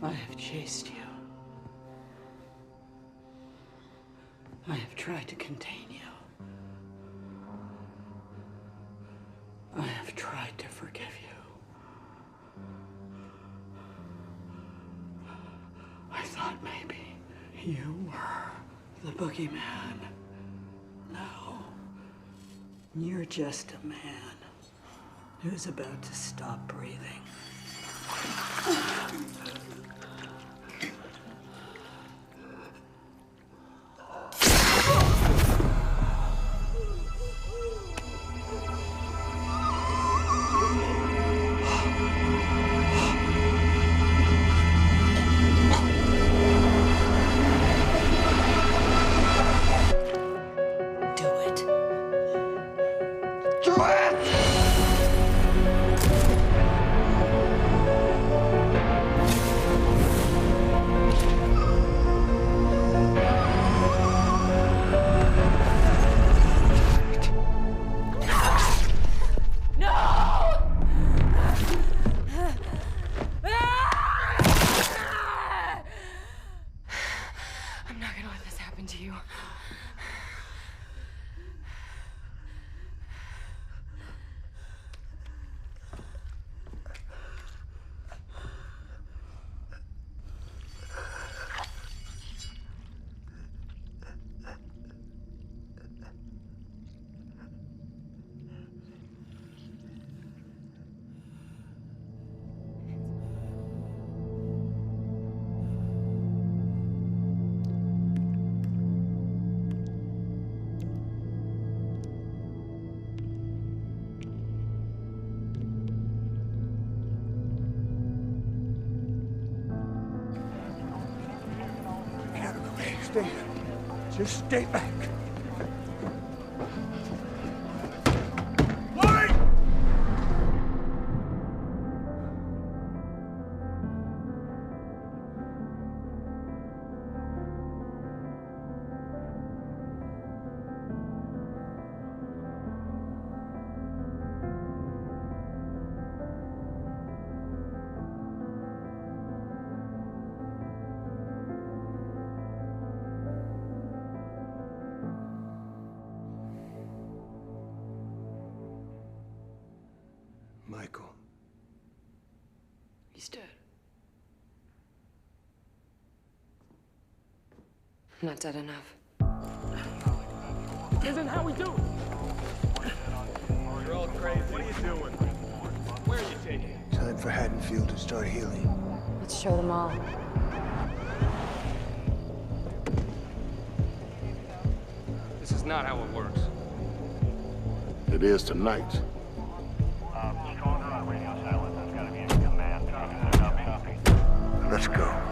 I have chased you. I have tried to contain you. I have tried to forgive you. I thought maybe you were the boogeyman. No. You're just a man who's about to stop breathing. I'm not gonna let this happen to you. Just stay back. Michael. He's dead. Not dead enough. Isn't how we do it. You're all crazy. What are you doing? Where are you taking it? Time for Haddonfield to start healing. Let's show them all. This is not how it works. It is tonight. Stronger on radio silence. That's gotta be in command. Copy. Let's go.